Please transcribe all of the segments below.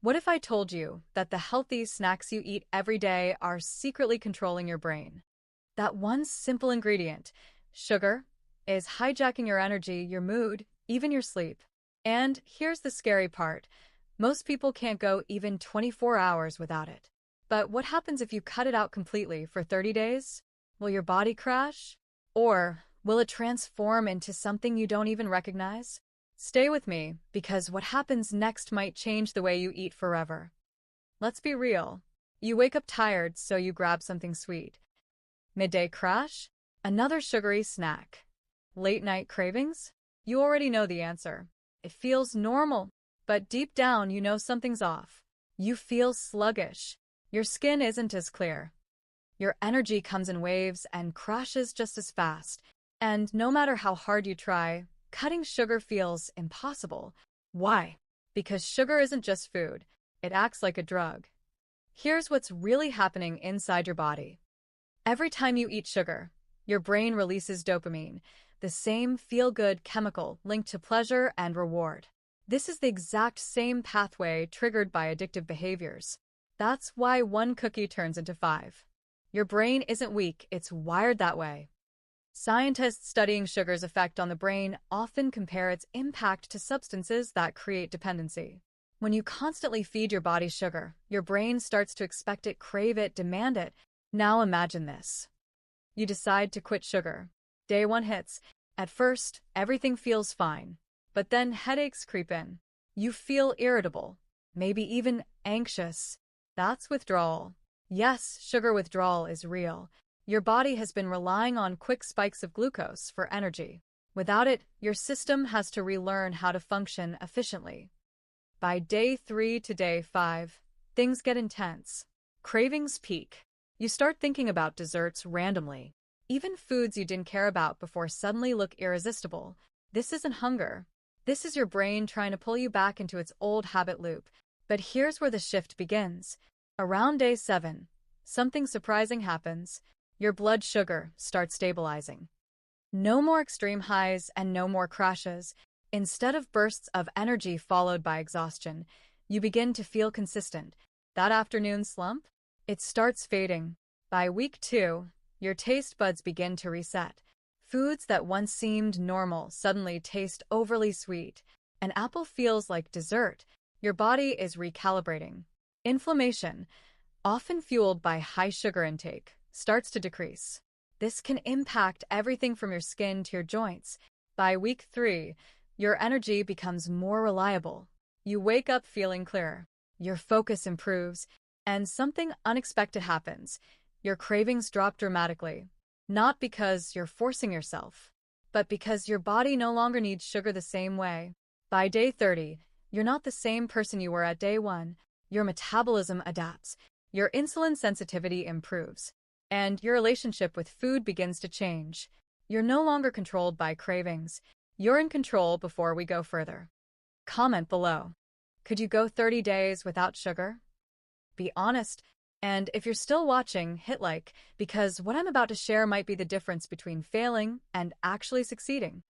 What if I told you that the healthy snacks you eat every day are secretly controlling your brain? That one simple ingredient, sugar, is hijacking your energy, your mood, even your sleep. And here's the scary part. Most people can't go even 24 hours without it. But what happens if you cut it out completely for 30 days? Will your body crash? Or will it transform into something you don't even recognize? Stay with me, because what happens next might change the way you eat forever. Let's be real. You wake up tired, so you grab something sweet. Midday crash? Another sugary snack. Late night cravings? You already know the answer. It feels normal, but deep down you know something's off. You feel sluggish. Your skin isn't as clear. Your energy comes in waves and crashes just as fast. And no matter how hard you try, cutting sugar feels impossible. Why? Because sugar isn't just food. It acts like a drug. Here's what's really happening inside your body. Every time you eat sugar, your brain releases dopamine, the same feel-good chemical linked to pleasure and reward. This is the exact same pathway triggered by addictive behaviors. That's why one cookie turns into 5. Your brain isn't weak, it's wired that way. Scientists studying sugar's effect on the brain often compare its impact to substances that create dependency. When you constantly feed your body sugar, your brain starts to expect it, crave it, demand it. Now imagine this. You decide to quit sugar. Day 1 hits. At first, everything feels fine. But then headaches creep in. You feel irritable, maybe even anxious. That's withdrawal. Yes, sugar withdrawal is real. Your body has been relying on quick spikes of glucose for energy. Without it, your system has to relearn how to function efficiently. By day 3 to day 5, things get intense. Cravings peak. You start thinking about desserts randomly. Even foods you didn't care about before suddenly look irresistible. This isn't hunger. This is your brain trying to pull you back into its old habit loop. But here's where the shift begins. Around day 7, something surprising happens. Your blood sugar starts stabilizing. No more extreme highs and no more crashes. Instead of bursts of energy followed by exhaustion, you begin to feel consistent. That afternoon slump? It starts fading. By week 2, your taste buds begin to reset. Foods that once seemed normal suddenly taste overly sweet. An apple feels like dessert. Your body is recalibrating. Inflammation, often fueled by high sugar intake, starts to decrease. This can impact everything from your skin to your joints. By week 3, your energy becomes more reliable. You wake up feeling clearer. Your focus improves, and something unexpected happens. Your cravings drop dramatically. Not because you're forcing yourself, but because your body no longer needs sugar the same way. By day 30, you're not the same person you were at day 1. Your metabolism adapts, your insulin sensitivity improves, and your relationship with food begins to change. You're no longer controlled by cravings. You're in control. Before we go further, comment below. Could you go 30 days without sugar? Be honest. And if you're still watching, hit like, because what I'm about to share might be the difference between failing and actually succeeding.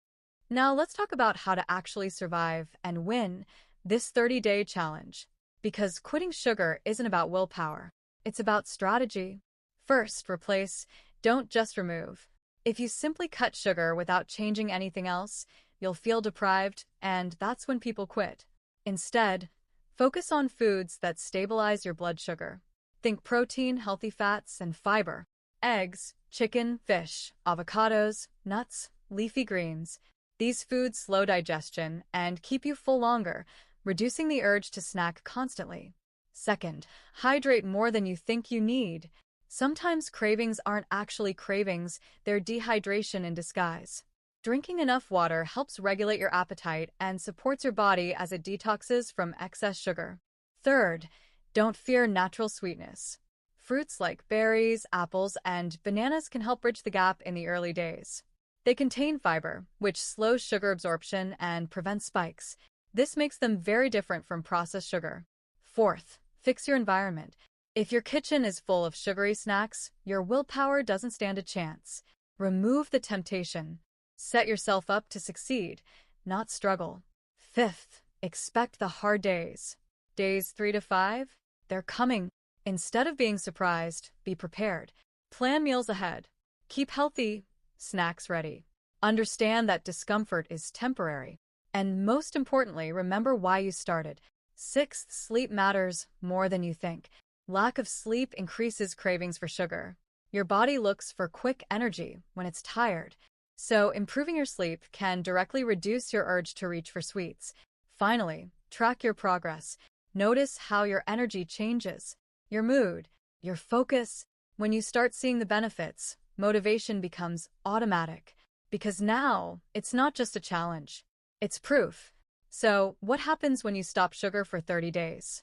Now let's talk about how to actually survive and win this 30-day challenge. Because quitting sugar isn't about willpower. It's about strategy. First, replace. Don't just remove. If you simply cut sugar without changing anything else, you'll feel deprived, and that's when people quit. Instead, focus on foods that stabilize your blood sugar. Think protein, healthy fats, and fiber. Eggs, chicken, fish, avocados, nuts, leafy greens. These foods slow digestion and keep you full longer, reducing the urge to snack constantly. Second, hydrate more than you think you need. Sometimes cravings aren't actually cravings, they're dehydration in disguise. Drinking enough water helps regulate your appetite and supports your body as it detoxes from excess sugar. Third, don't fear natural sweetness. Fruits like berries, apples, and bananas can help bridge the gap in the early days. They contain fiber, which slows sugar absorption and prevents spikes. This makes them very different from processed sugar. Fourth, fix your environment. If your kitchen is full of sugary snacks, your willpower doesn't stand a chance. Remove the temptation. Set yourself up to succeed, not struggle. Fifth, expect the hard days. Days 3 to 5, they're coming. Instead of being surprised, be prepared. Plan meals ahead. Keep healthy snacks ready. Understand that discomfort is temporary. And most importantly, remember why you started. Sixth, sleep matters more than you think. Lack of sleep increases cravings for sugar. Your body looks for quick energy when it's tired. So, improving your sleep can directly reduce your urge to reach for sweets. Finally, track your progress. Notice how your energy changes, your mood, your focus. When you start seeing the benefits, motivation becomes automatic. Because now, it's not just a challenge, it's proof. So, what happens when you stop sugar for 30 days?